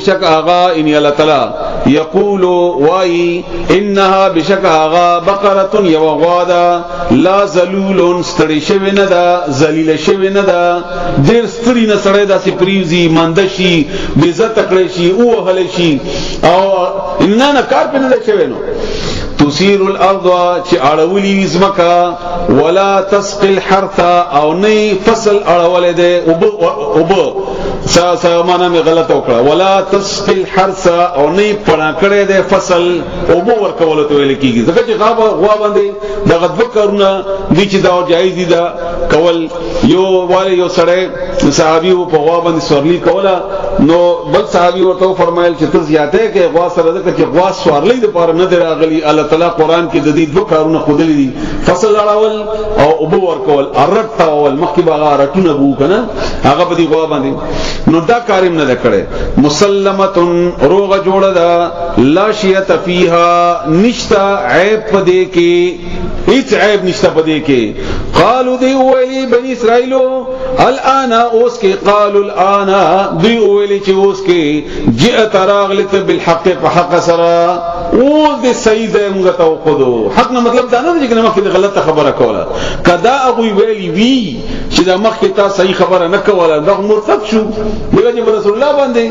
بشک آغا ان الله تعالی یقول وای انها بشک آغا بقره یوغادا لا ذلول استری شوی نه دا ذلیل شوی نه دا ډیر ستری نه سړی داسې پریوزی مندشي بیزت کړی شي او هل شي او ان کار په نه شوی نو تسير الارض چې اړولې زمکا ولا تسقي الحرث او نه فصل اړولې ده وب سامانه می غلط وکړه ولا تسقي الحرث او نه پړه کړې ده فصل وب ورکول ته ویل کیږي ځکه چې غوا باندې دغه ذکرونه دي چې دا جایز دي دا کول یو سړی صحابي په غوا باندې سورلی کوله نو بل صحابي ورته فرمایل چې ته زیاته کې غوا سره ده چې غوا سورلی د پاره نه دی راغلی الله تعالی قرآن کې د دې دوه کارونه خودلې دي فصل اړول او ابو ورکول ارټ اول مخکې باغ رټونه بو کنه هغه په دې غوا باندې نو دا کاریم نه کړي مسلمتن روغه جوړه ده لا شیت فیها نشتا عیب پدې کې هیڅ عیب نشتا پدې کې قالو دی ویلی بنی اسرائیلو الان اوس کې قالوا الان دی ویلی چې اوس کې جئت راغلت بالحق فحق سرا او دې صحیح ده موږ ته خودو حق نه مطلب دا نه چې کنه مخکې غلطه خبره کوله کدا ابو ویلی وی چې دا مخکې تا صحیح خبره نه کوله دا مرتد شو دغه رسول الله باندې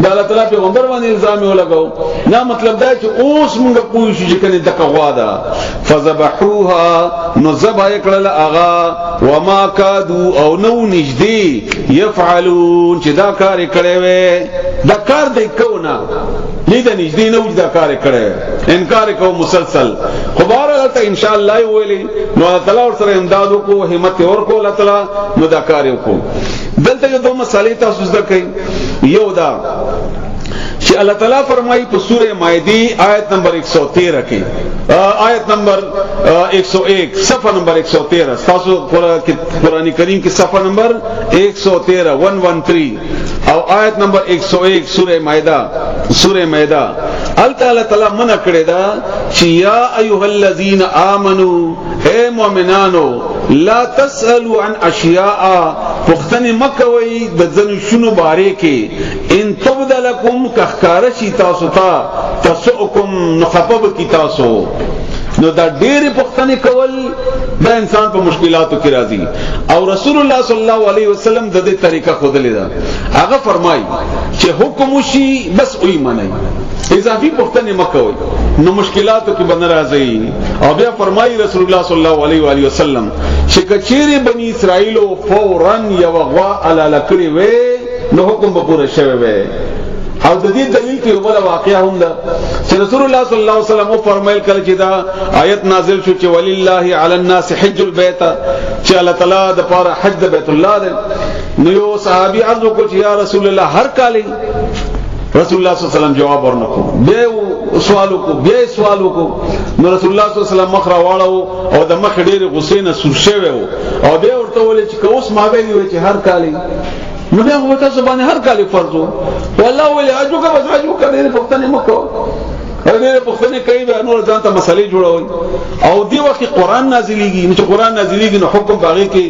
د الله تعالی پیغمبر باندې الزام ولګاو نه مطلب دا چې اوس موږ پوه شو چې کنه دغه غوا ده فذبحوها نو ذبح کړل اغا وما کادو او نو نږدې يفعلون چې دا کار کړي وي دا کار دی کو نه لیدا نږدې نو دا کار کړي انکار کو مسلسل خبر الله ته ان شاء الله ویلي نو الله تعالی ور سره امداد کو همت ور کو الله تعالی نو دا کار وکړو دلته دوه مسالې تاسو ذکر کړئ یو دا چې الله تعالی فرمایي په سوره مائده آیت نمبر 113 کې آیت نمبر 101 صفحه نمبر 113 تاسو قرآن کریم کې صفحه نمبر 113 113 او آیت نمبر 101 سوره مائده الله تعالی منع کړی دا چې یا ایها الذین آمنو اے مؤمنانو لا تسالوا عن اشیاء پختنی مکوي د ځنو شنو باره کې ان تبدلکم کخکارشی تاسو ته تسؤکم نخفب کی تاسو نو دا ډېر پختنی کول دا انسان په مشکلاتو کې راځي او رسول الله صلی الله علیه وسلم د دې طریقه خودلې ده هغه فرمایي چې حکم شي بس وې منای اضافي پختنی مکوي نو مشکلاتو کې بن راځي او بیا فرمایي رسول الله صلی الله علیه و آله وسلم چې کچېره بنی اسرائیل فورا یو غوا علاله کړی وې نو حکم به پوره شوی وې او د دې دلیل کې یو بل واقعا هم ده چې رسول الله صلی الله علیه وسلم فرمایل کله چې دا آیت نازل شو چې ولله علی الناس حج البيت چې الله تعالی د پاره حج د بیت الله ده نو یو صحابي عرض وکړ چې یا رسول الله هر کال رسول الله صلی الله علیه وسلم جواب ورنکړو به سوال وکړو نو رسول الله صلی الله علیه وسلم مخ را واړو او د مخ ډېر غصې نه سور شوی او به ورته ولې چې کوس ما به وي چې هر کال نو بیا هو تاسو باندې هر کال فرض وو والله ولې اجو کا بس اجو کړي پښتنه مکو هغه پښتنه کوي به نور ځان ته مسلې جوړوي او دی وخت قرآن نازلېږي نو چې قرآن نازلېږي نو حکم باغې کې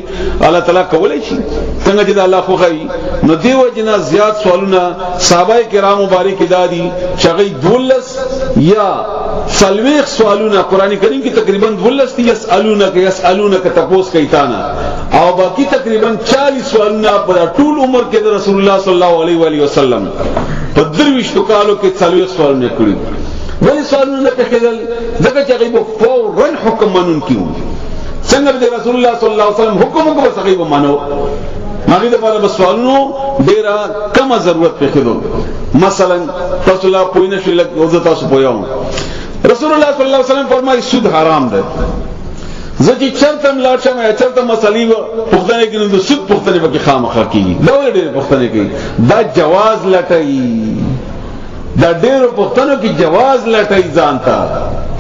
الله تعالی کولای شي څنګه چې الله خو غي نو دیو جنا زیات سوالونه صحابه کرام مبارک دادي شغی دولس یا سلويخ سوالونه قرآن کریم کې تقریبا دولس دي يسالونك تپوس کوي تانا او باقی تقریبا 40 سوالونه په ټول عمر کې د رسول الله صلی الله علیه و آله وسلم په درويشتو کالو کې سلويخ سوالونه کړی ولی سوالونه په خلل دغه چې غیب فورا حکم منون کیو څنګه د رسول الله صلی الله علیه وسلم حکم کو صحیح مانو ماګه د پاره بسوالونو ډیره کم ضرورت په خلو مثلا رسول الله پوینه شو لک او تاسو پویاو رسول الله صلی الله علیه وسلم فرمایي سود حرام ده زکی چرته ملاچم یا چرته مسلې پختنه کې نو سود پختنه به خامخا کیږي دا ډېر پختنه کوي دا جواز لټای دا ډېر پختنو کې جواز لټای ځانتا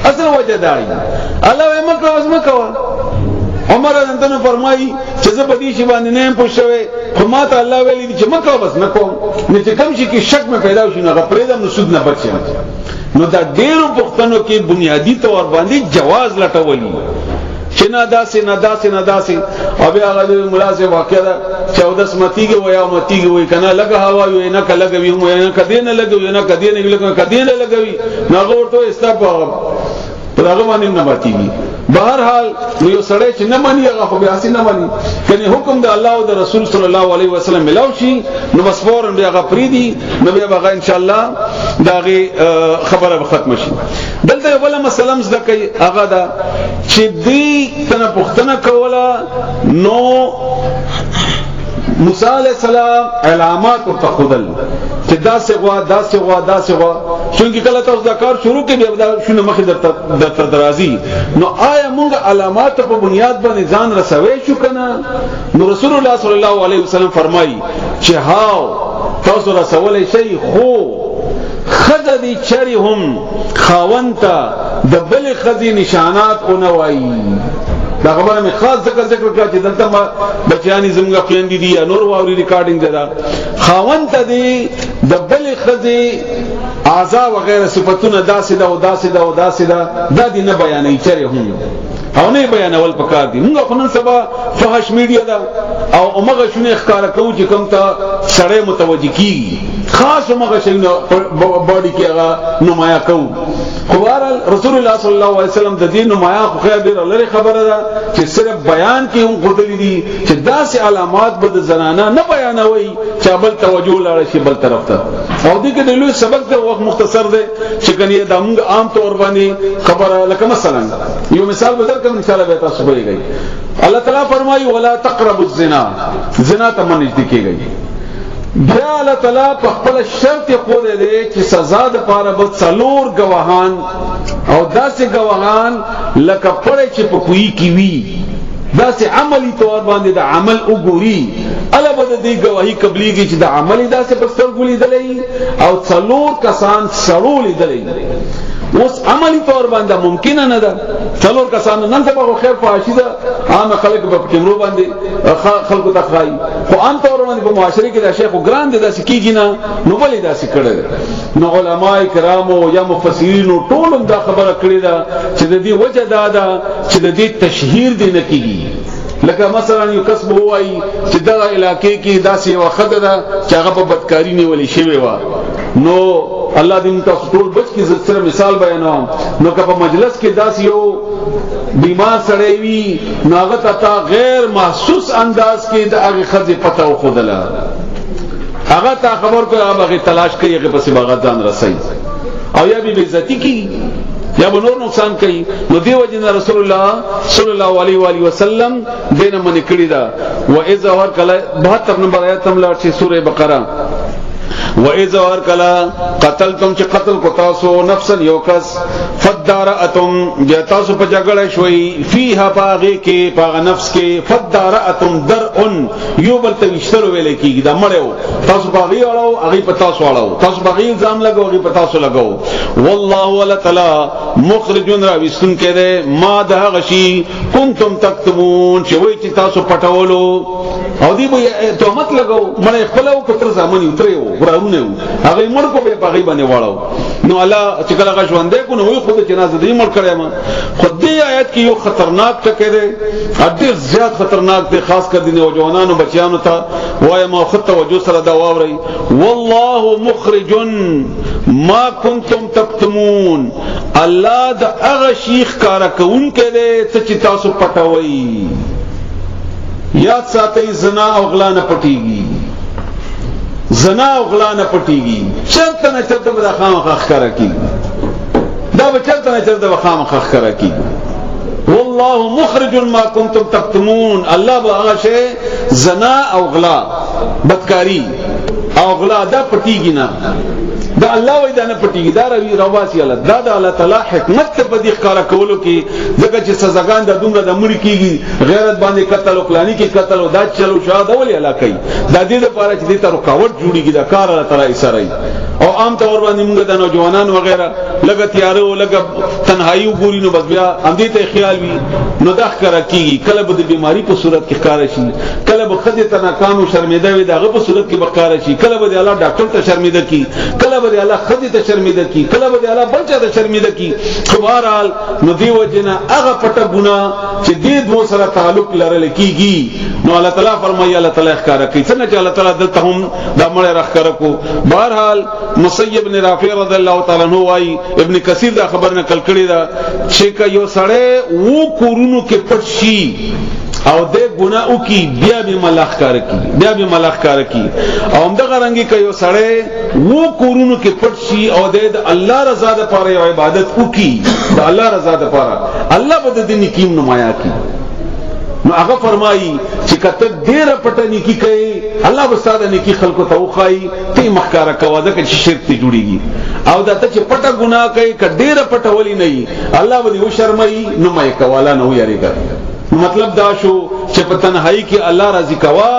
اصل وجه دی الله یې مکه واسمکوا عمر انتنو فرمایي چې زه په دې شی باندې نه پوښوي خو ماته الله ویلي چې مکه بس نکوم نه چې کوم شي کې شک مې پیدا وشي نه پرېدم نو سود نه بچم نو دا ډېر پختنو کې بنیادی تور باندې جواز لټولي چې نه داسې او بیا هغه ملازم واقع ده 14 متیږي ویا متیږي وای کنه لګه هوا وي نه کلګوي مو نه کدی نه لګوي نه کدی نه لګوي نه ورته استاپ پر هغه باندې نه ماتيږي. بهر حال یو سړی چې نه مانی هغه خو بیا نه مانی کني حکم د الله او د رسول صلی الله علیه وسلم ملاو شي نو بس فورن بیا غفریدي نو بیا هغه ان شاء الله داغه خبره به ختم شي. دلته بل مسله زده کوي هغه دا چې دی تنه پختنه کوله نو موسی علیہ السلام علامات او تخودل چې داسې غوا څنګه کله تاسو دا کار شروع کړئ بیا شنو مخې درته درازي نو آیا موږ علامات په بنیاد باندې ځان رسوي شو کنه نو رسول الله صلی الله علیه وسلم فرمایي چې هاو تاسو رسولې شي خو خذدي چرهم خاونتا د بل خذي نشانات او نوای دا خبره می خاص ذکر کړه چې دلته ما بچیانی زموږ خويندې دي نور واوري ریکارډینګ ده خاوند ته دي د بل خزي اعضاء وغيرها صفاتونه داسې ده دا دي نه بیانې چره هم او نه بیانول پکار دي موږ خو نن سبا فحش میډیا ده او موږ شونه ښکارا کوو چې کوم ته سړی متوجي کی خاص موږ شنو باډي کې هغه نمایا کوو خو رسول الله صلی الله علیه وسلم د دین نمایا خو خیر ډیر لري خبره ده چې صرف بیان کې هم غوډلې دي چې داسې علامات به د زنانه نه بیانوي چې بل توجه لاړ شي بل طرف ته او دې کې د لوی سبق ته وخت مختصر ده چې کني د موږ عام طور باندې خبره لکه مثلا یو مثال بدل کوم ان شاء الله به تاسو وګورئ. الله تعالی فرمایي ولا تقربوا الزنا زنا ته منځ دي کېږي. بیا الله تعالی په خپل شرط خو دې چې سزا د پاره به څلور گواهان او داسې گواهان لکه پړې چې په کوی کی وی داسې عملی تور باندې د عمل وګوري الا بد دې گواہی قبليږي چې د عملي داسې په سترګولې دلې او څلور کسان سړولې دلې اوس عملی طور باندې ممکن نه ده څلور کسان نن ته به خیر فاشي ده عام خلک په کیمرو باندې خلکو ته خای خو عام طور باندې په معاشره کې د شیخ ګران دي داسې کیږي نه نو بلې داسې کړي نو علماء کرامو یا مفسرین ټول دا خبره کړې ده چې د دې وجه ده چې د دې تشهیر دي نه کیږي لکه مثلا یو کسب وایي چې دغه علاقې کې داسې یو خدای ده چې هغه په بدکاری نیولې شوی و نو الله دې تاسو ټول بچ کی سره مثال بیانوم نو که په مجلس کې داس یو بیمار سړی وي ناغت تا غیر محسوس انداز کې د هغه خزه پته او خودله هغه تا خبر کوي هغه تلاش کوي هغه پسې باغ ځان رسي او یا به عزتی کی یا به نور نقصان کوي نو دیو جن رسول الله صلی الله علیه و آله وسلم دینه من کړی دا و اذا ور کله 72 نمبر آیت هم لاړ شي سوره بقره وَإِذَا وَرْكَلَا قَتَلْتُمْ چه قتل کو تاسو نفسا یوکس فَدَّارَأَتُمْ جا تاسو پا جگڑ شوئی فیہا پاغی کے پاغ نفس کے فَدَّارَأَتُمْ دَرْعُن یو بلتا وشترو ویلے کی دا مڑیو تاسو پاغی اڑاو اغی پا تاسو اڑاو تاسو پاغی الزام لگو اغی پا تاسو لگو واللہ علی تعالی مخرجون را وستن کے دے ما دا غشی کنتم تکتمون چوئی چی تاسو پٹولو او دی بو تهمت لگو مړ خپلو کتر زمانی اتریو ورونه هغه مړ کو به پاغي باندې واړو نو الله چې کله غشوندې کو نو خود جنازه دې مړ کړه ما خود دې آیت کې یو خطرناک ټکی دی ډېر زیات خطرناک دی خاص کر دي نوجوانانو بچیانو ته وای ما خود توجه سره دا واوري والله مخرج ما کنتم تکتمون الله د هغه شیخ کار کوون کړي چې تاسو پټوي یاد ساتي زنا او غلا نه پټيږي زنا او غلا نه پټيږي چرته نه چرته به خامخ ښکارا کیږي دا به چرته نه چرته به خامخ ښکارا کیږي والله مخرج ما کنتم تکتمون الله به هغه شی زنا او غلا بدکاری او غلا دا پټيږي نه دا الله وای دا نه پټیږي دا روي رواسي الله دا د الله تعالی حکمت په دې ښکارا کولو کې ځکه چې سزاګان د دومره د مړی کیږي غیرت باندې قتل او پلاني کې قتل او دا چلو شاده ولې الله کوي دا دې لپاره چې دې ته رکاوټ جوړیږي دا کار الله تعالی سره او عام طور باندې موږ د نوجوانان وغیرہ لګ تیارو لګ تنهایی وګوري نو بس بیا اندې ته خیال وي نو دا ښکارا کیږي کله به د بیماری په صورت کې ښکارا شي کله به خدای ته ناکام او شرمېده وي دغه په صورت کې بقاره شي کله به الله ډاکټر ته شرمېده کی کله به الله خدای ته شرمېده کی کله به الله بلچا ته شرمېده کی خو بهرحال نو دی وجنه هغه پټه ګناه چې دې دوه سره تعلق لرل کیږي نو الله تعالی فرمایي الله تعالی ښکارا کوي څنګه چې الله تعالی دلته هم دا مړ راښکارا کو بهرحال مصیب بن رافع رضی الله تعالی عنہ وايي ابن کثیر دا خبر نقل کړی دا چې یو سړی وو کورونو کې پټ شي او د ګناو کی بیا به ملخ کار کی بیا به ملخ کار کی او همدغه رنګي کوي سړی وو کورونو کې پټ شي او د الله رضا لپاره عبادت وکي د الله رضا لپاره الله به د دې نکیم نمایا کی نو هغه فرمایي چې کته ډیره پټه نیکی کوي الله به ستاسو نیکی خلکو ته وخایي ته مخکاره کوه دا چې شرک ته جوړیږي او دا ته چې پټه ګناه کوي ک ډیره پټه ولی نه الله به و شرمای نو مې کواله نو یریګا مطلب دا شو چې په تنهایی کې الله راضي کوا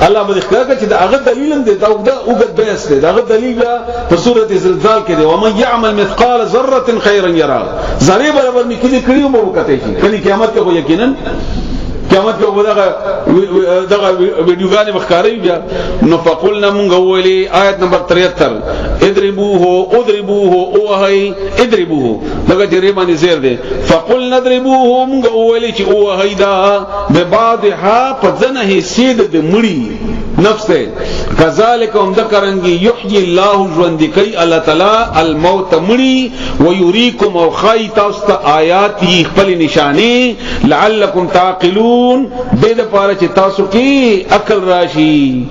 الله به ښکار کوي چې دا هغه دلیل هم دی دا وګد بیس دی دا هغه دلیل په سورته زلزال کې دی ومن يعمل مثقال ذره خيرا يرى ذره برابر می کړي کړي مو وکته شي کله قیامت کې خو یقینا قیامت کې دغه ویډیوګانې مخکاري بیا نو فقلنا مونږ ویلي آیت نمبر 73 اضربوه او هي اضربوه دغه جری باندې زیر دی فقلنا اضربوه مونږ ویلي چې او هيدا به بعضها فزنه سید د مړی نفس ته کذالک هم ذکرنګي یحیی الله ژوند کوي الله تعالی الموت مړی ويريكم او خای تاسو ته آیات خپل نشانه لعلکم تعقلون دې لپاره چې تاسو کې عقل راشي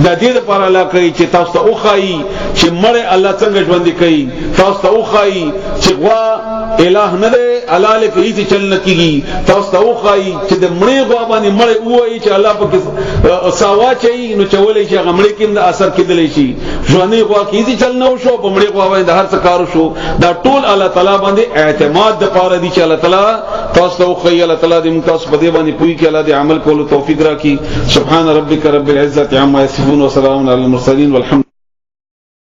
دا دې لپاره الله کوي چې تاسو ته اوخایي چې مړ الله څنګه ژوند کوي تاسو ته اوخایي چې وا الہ نه دی الله له کوي چې چل نکېږي تاسو ته اوخایي چې د مړ غوا باندې مړ وایي چې الله په ساوا چي نو چولې چې غمړې کې د اثر کېدلې شي ژوندې غوا کې چې چل نه شو په مړ غوا باندې هر څه کار شو دا ټول الله تعالی باندې اعتماد د پاره دي چې الله تعالی تاسو ته اوخایي الله تعالی دې موږ تاسو په دې باندې پوي کې الله دې عمل کولو توفیق راکړي سبحان ربک رب العزة عما يصفون وسلام على المرسلين والحمد